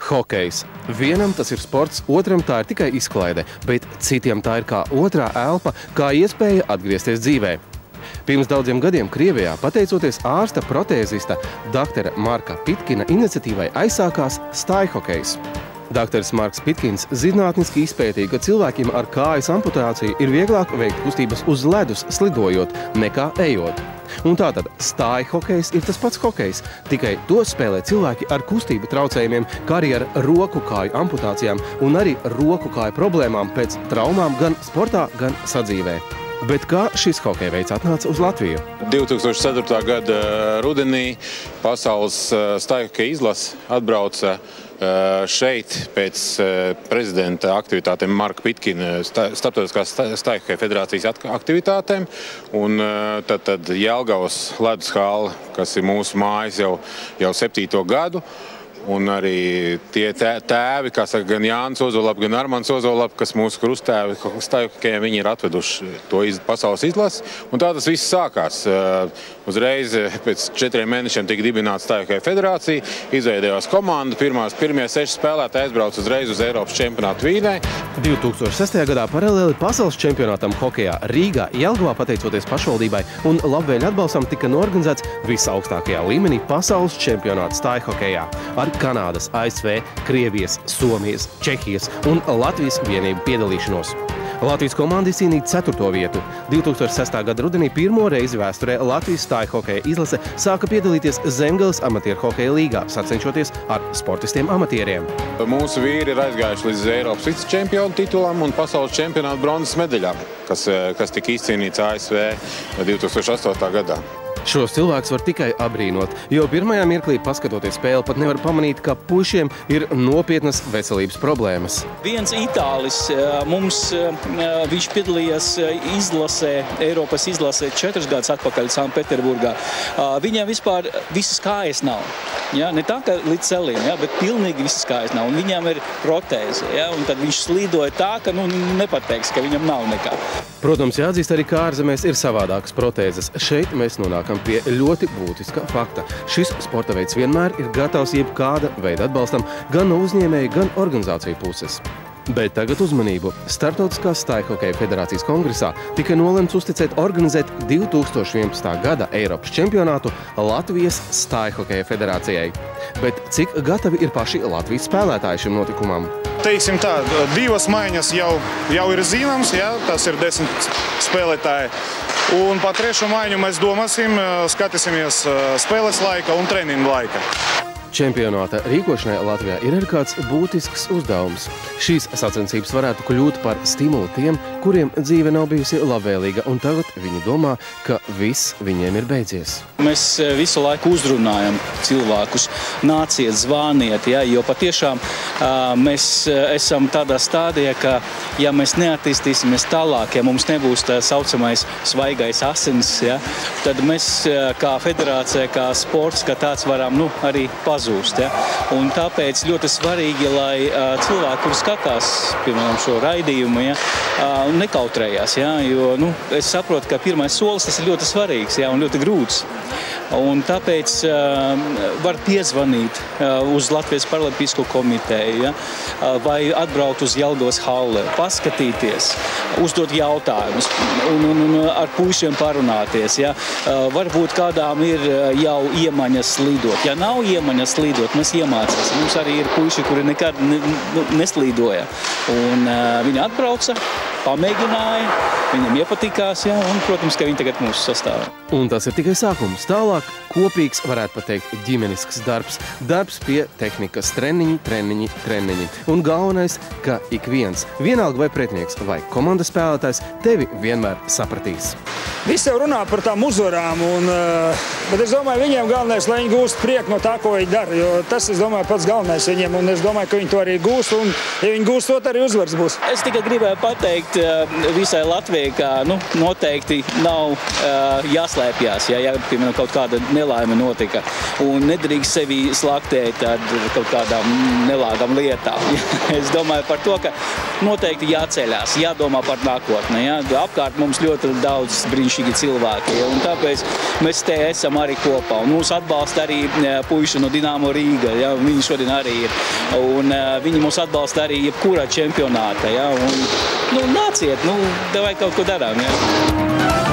Hokejs. Vienam tas ir sports, otram tā ir tikai izklaide, bet citiem tā ir kā otrā elpa, kā iespēja atgriezties dzīvē. Pirms daudziem gadiem Krievijā, pateicoties ārsta protēzista dr. Marka Pitkina iniciatīvai, aizsākās stājhokejs. Dr. Marks Pitkins zinātniski izpētīja, ka cilvēkiem ar kājas amputāciju ir vieglāk veikt kustības uz ledus slidojot nekā ejot. Un tātad stājhokejs ir tas pats hokejs, tikai to spēlē cilvēki ar kustību traucējumiem, kā arī ar roku kāju amputācijām un arī roku kāju problēmām pēc traumām gan sportā, gan sadzīvē. Bet kā šis hokeja veids atnāca uz Latviju? 2004. gada rudenī pasaules stājhokeja izlase atbrauca šeit pēc prezidenta aktivitātēm Marka Pitkina Starptautiskās stājhokeja federācijas aktivitātēm. Un tad Jelgavas ledus hāla, kas ir mūsu mājas jau 7. gadu. Un arī tie tēvi, kā saka, gan Jānis Ozolap, gan Armands Ozolap, kas mūsu krusttēvi stājhokejā, viņi ir atveduši to pasaules izlasi. Un tā tas viss sākās. Uzreiz pēc 4 mēnešiem tika dibināta stājhokeja federācija, izveidojās komanda, pirmie 6 spēlētāji aizbrauca uzreiz uz Eiropas čempionātu Vīnē. 2006. gadā paralēli pasaules čempionātam hokejā Rīgā, Jelgavā, pateicoties pašvaldībai un labvēļu atbalstam, tika norganizēts visaugstākajā līmenī pasaules čempionāts stājhokejā ar Kanādas, ASV, Krievijas, Somijas, Čehijas un Latvijas vienību piedalīšanos. Latvijas komanda izcīnīja 4. vietu. 2006. gada rudenī pirmo reizi vēsturē Latvijas stājhokeja izlase sāka piedalīties Zemgales amatieru hokeja līgā, sacenšoties ar sportistiem amatieriem. Mūsu vīri ir aizgājuši līdz Eiropas vicečempionu titulam un pasaules čempionātu bronzas medaļām, kas tika izcīnīts ASV 2008. gadā. Šos cilvēkus var tikai abrīnot, jo pirmajā mirklī, paskatoties spēli, pat nevar pamanīt, ka puišiem ir nopietnas veselības problēmas. Viens itālis viņš piedalījās izlasē, Eiropas izlasē 4 gadus atpakaļ Sanktpēterburgā. Viņam vispār visas kājas nav. Ja? Ne tā, ka līdz celiem, ja? Bet pilnīgi visas kājas nav. Un viņam ir protēze. Ja? Un tad viņš slidoja tā, ka nepateiks, ka viņam nav nekā. Protams, jāatzīst arī, ka ārzemēs ir savādākas protēzes. Šeit mēs nonākam pie ļoti būtiska fakta. Šis sporta veids vienmēr ir gatavs jebkāda veida atbalstam gan no uzņēmēju, gan organizāciju puses. Bet tagad uzmanību. Starptautiskās stājhokeja federācijas kongresā tika nolemts organizēt 2011. gada Eiropas čempionātu Latvijas stājhokeja federācijai. Bet cik gatavi ir paši Latvijas spēlētāji šim notikumam? Teiksim tā, 2 maiņas jau ir zināms, ja, tas ir 10 spēlētāji. Un pa 3. maiņu mēs domāsim, skatīsimies spēles laika un treniņu laika. Čempionāta rīkošanai Latvijā ir arī kāds būtisks uzdevums. Šīs sacensības varētu kļūt par stimulu tiem, kuriem dzīve nav bijusi labvēlīga, un tagad viņi domā, ka viss viņiem ir beidzies. Mēs visu laiku uzrunājam cilvēkus, nāciet, zvaniet, ja, jo patiešām mēs esam tādā stādijā, ka ja mēs neattīstīsimies tālāk, ja mums nebūs tā saucamais svaigais asins, ja, tad mēs kā federācija, kā sports, kā tāds varam arī pazūst. Ja. Un tāpēc ļoti svarīgi, lai cilvēki, kuri skatās, piemēram, šo raidījumu, ja, nekautrējās, ja, jo es saprotu, ka pirmais solis tas ir ļoti svarīgs, ja, un ļoti grūts. Un tāpēc var piezvanīt uz Latvijas Paralimpisko komiteju, ja, vai atbraukt uz Jelgavas halli, paskatīties, uzdot jautājumus un ar puišiem parunāties. Ja. Varbūt kādām ir jau iemaņas slidot. Ja nav iemaņas slidot, mēs iemācīsim. Mums arī ir puiši, kuri nekad neslīdoja. Un viņi atbrauca, pamēģināja, viņam iepatikās, ja, un, protams, ka viņi tagad mūsu sastāvā. Un tas ir tikai sākums. Tālāk kopīgs, varētu pateikt, ģimenisks darbs. Darbs pie tehnikas, treniņi. Un galvenais, ka ik viens, vienalga vai pretinieks vai komandas spēlētājs, tevi vienmēr sapratīs. Visi jau runā par tām uzvarām, bet es domāju, viņiem galvenais, lai viņi gūst prieku no tā, ko viņi dara, jo tas, es domāju, pats galvenais viņiem, un es domāju, ka viņi to arī gūst, un ja viņi gūst, to arī uzvars būs. Es tikai gribēju pateikt teikt visai Latvijai, ka noteikti nav jāslēpjās, ja piemēram kaut kāda nelaime notika. Un nedrīkst sevi slaktēt ar kaut kādām nelāgām lietām. Es domāju par to, ka noteikti jāceļās, jādomā par nākotni. Ja? Apkārt mums ļoti daudz brīnišķīgi cilvēki, un tāpēc mēs te esam arī kopā. Un mūs atbalsta arī puiši no Dinamo Rīga, ja? Viņi šodien arī ir. Un viņi mūs atbalsta arī jebkurā čempionātā. Ja? Un, nāciet, vai kaut ko darām. Ja?